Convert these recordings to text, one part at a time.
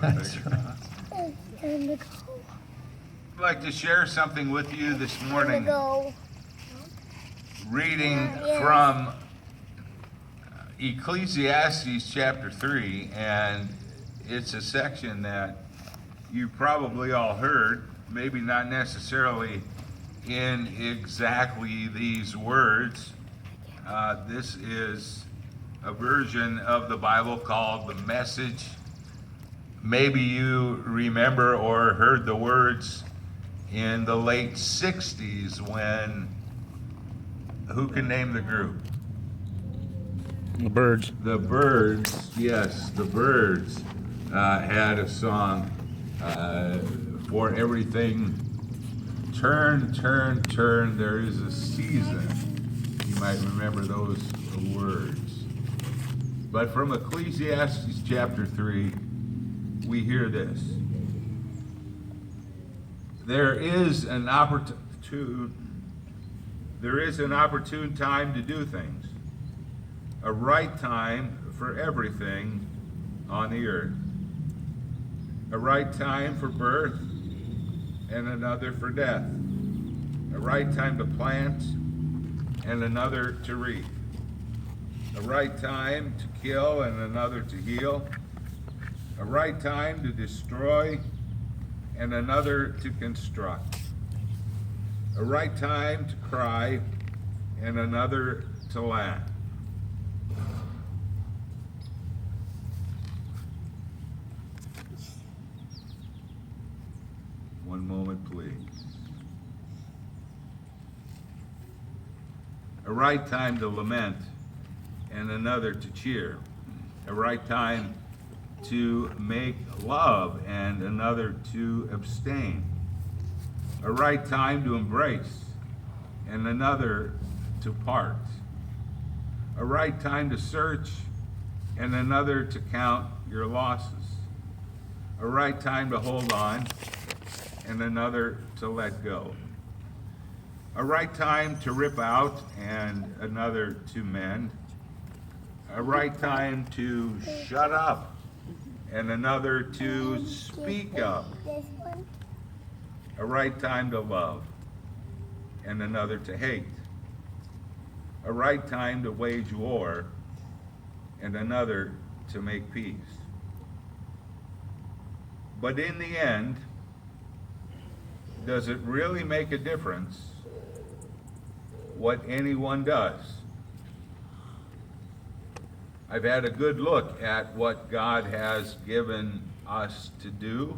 That's right. Time to go. I'd like to share something with you this morning, Go. reading Yes. from Ecclesiastes chapter 3, and it's a section that you probably all heard, maybe not necessarily in exactly these words. This is a version of the Bible called the Message. Maybe you remember or heard the words in the late 60s when, who can name the group? The Birds. The Birds, yes, the Birds had a song, for everything, turn, turn, turn, there is a season. You might remember those words. But from Ecclesiastes chapter 3, we hear this. There is an opportune time to do things, a right time for everything on the earth, a right time for birth and another for death, a right time to plant and another to reap, a right time to kill and another to heal, a right time to destroy and another to construct, a right time to cry and another to laugh. One moment, please. A right time to lament and another to cheer, a right time to make love and another to abstain, a right time to embrace and another to part, a right time to search and another to count your losses, a right time to hold on and another to let go, a right time to rip out and another to mend, a right time to shut up and another to speak up, This one. a right time to love and another to hate, a right time to wage war and another to make peace. But in the end, does it really make a difference what anyone does? I've had a good look at what God has given us to do.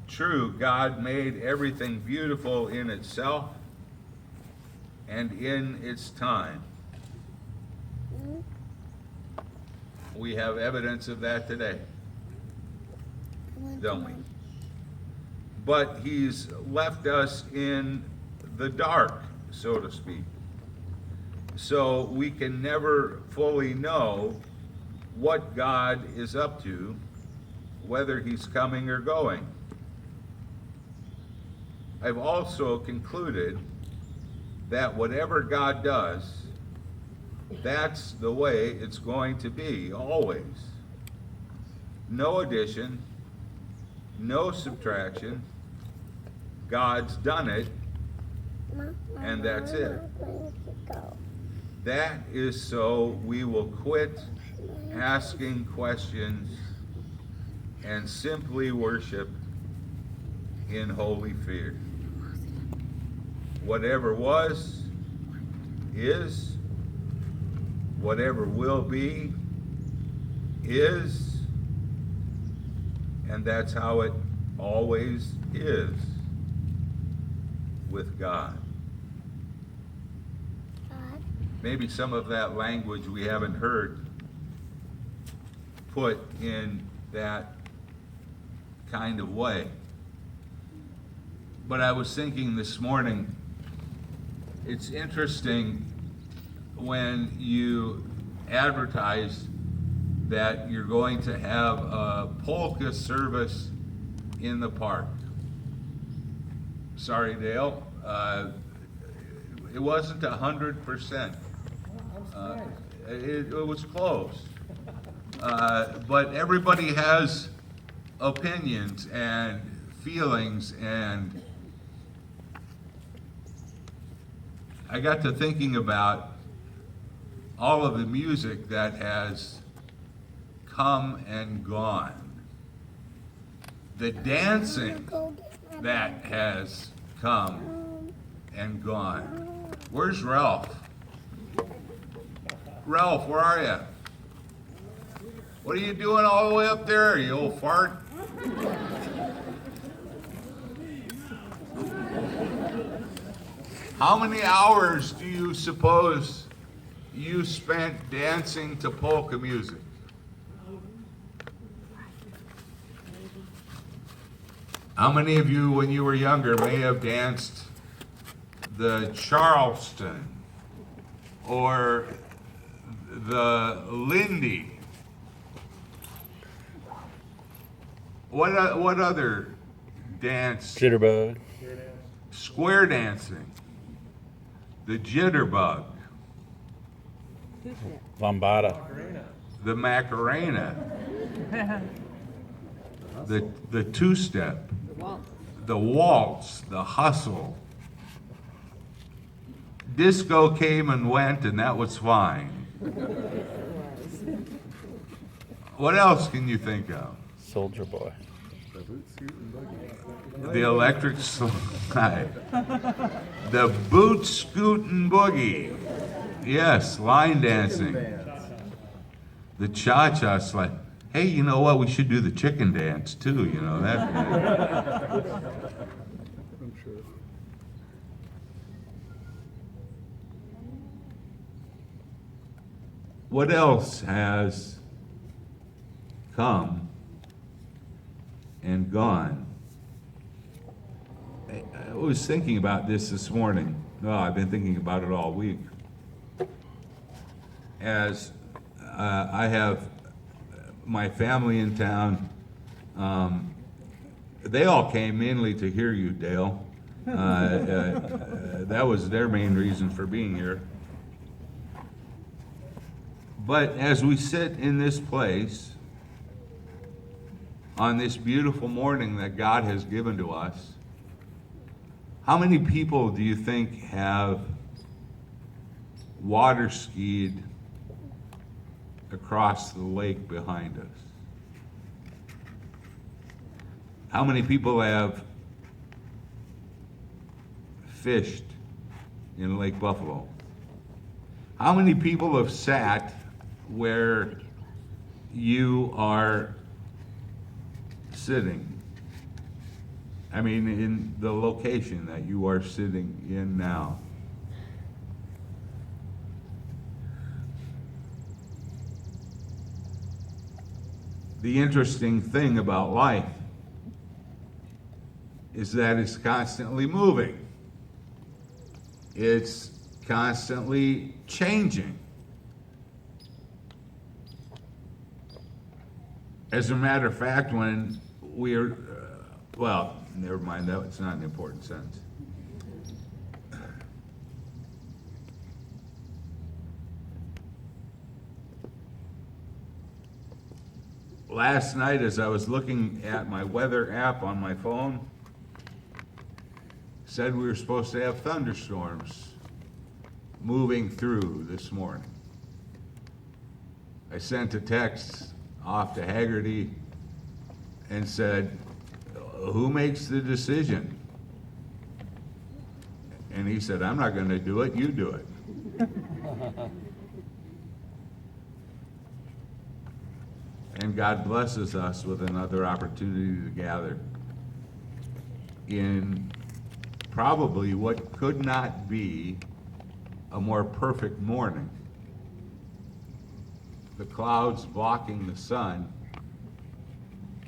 True, God made everything beautiful in itself and in its time. We have evidence of that today, don't we? But He's left us in the dark, so to speak. So we can never fully know what God is up to, whether He's coming or going. I've also concluded that whatever God does, that's the way it's going to be, always. No addition, no subtraction. God's done it, and that's it. That is so we will quit asking questions and simply worship in holy fear. Whatever was, is, whatever will be, is, and that's how it always is with God. Maybe some of that language we haven't heard put in that kind of way. But I was thinking this morning, it's interesting when you advertise that you're going to have a polka service in the park. Sorry, Dale, it wasn't 100%. It was close. But everybody has opinions and feelings, and I got to thinking about all of the music that has come and gone. The dancing that has come and gone. Where's Ralph? Ralph, where are you? What are you doing all the way up there, you old fart? How many hours do you suppose you spent dancing to polka music? How many of you, when you were younger, may have danced the Charleston or the Lindy? What other dance? Jitterbug. Square dancing, the jitterbug, Lambada. the Macarena, the two-step, the waltz, the hustle. Disco came and went, and that was fine. What else can you think of? Soldier Boy. The electric slide, the boot scootin' boogie, yes, line dancing, the cha-cha slide. Hey, you know what? We should do the chicken dance too. You know that. What else has come and gone? I was thinking about this morning. Oh, I've been thinking about it all week. As I have my family in town, they all came mainly to hear you, Dale. That was their main reason for being here. But as we sit in this place, on this beautiful morning that God has given to us, how many people do you think have water skied across the lake behind us? How many people have fished in Lake Buffalo? How many people have sat where you are sitting? I mean, in the location that you are sitting in now. The interesting thing about life is that it's constantly moving. It's constantly changing. As a matter of fact, when we're, well, never mind, that it's not an important sentence. Last night, as I was looking at my weather app on my phone, said we were supposed to have thunderstorms moving through this morning. I sent a text off to Haggerty and said, who makes the decision? And he said, I'm not going to do it, you do it. And God blesses us with another opportunity to gather in probably what could not be a more perfect morning. The clouds blocking the sun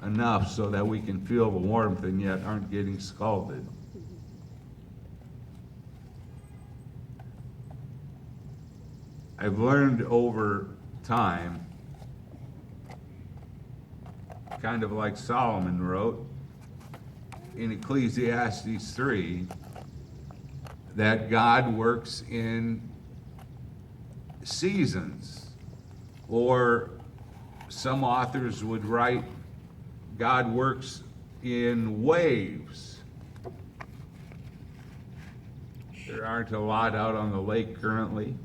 enough so that we can feel the warmth and yet aren't getting scalded. I've learned over time, kind of like Solomon wrote in Ecclesiastes 3, that God works in seasons or Some authors would write, God works in waves. There aren't a lot out on the lake currently.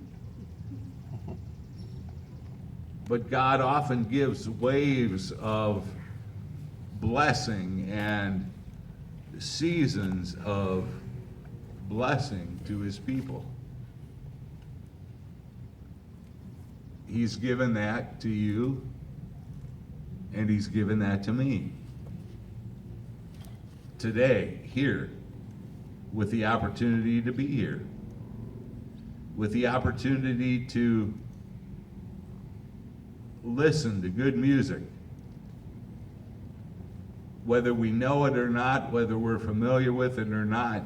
But God often gives waves of blessing and seasons of blessing to his people. He's given that to you, and he's given that to me. Today, here, with the opportunity to be here, with the opportunity to listen to good music, whether we know it or not, whether we're familiar with it or not.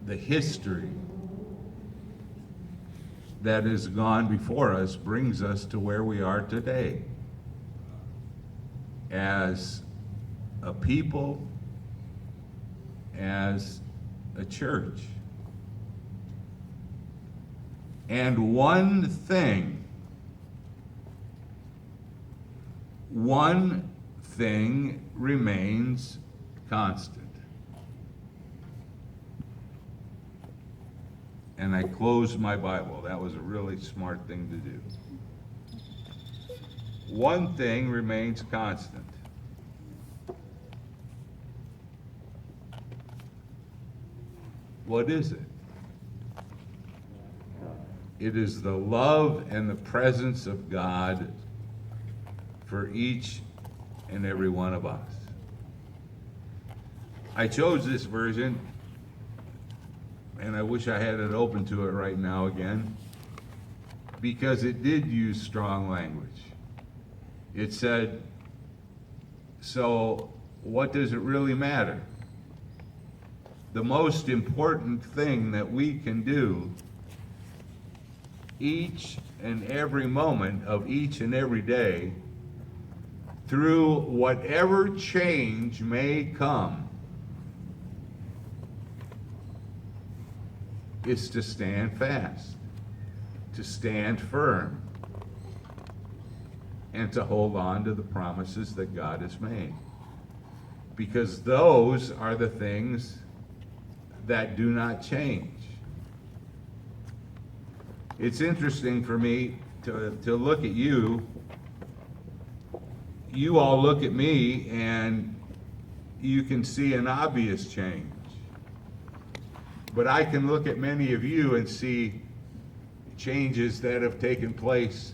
The history that has gone before us brings us to where we are today as a people, as a church. And one thing remains constant. And I closed my Bible. That was a really smart thing to do. One thing remains constant. What is it? It is the love and the presence of God for each and every one of us. I chose this version, and I wish I had it open to it right now again, because it did use strong language. It said, so what does it really matter? The most important thing that we can do each and every moment of each and every day, through whatever change may come, is to stand fast, to stand firm, and to hold on to the promises that God has made. Because those are the things that do not change. It's interesting for me to look at you. You all look at me and you can see an obvious change. But I can look at many of you and see changes that have taken place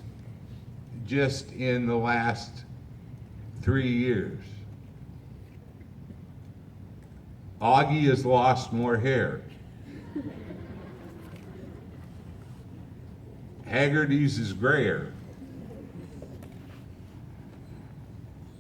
just in the last 3 years. Augie has lost more hair. Haggerty's is grayer.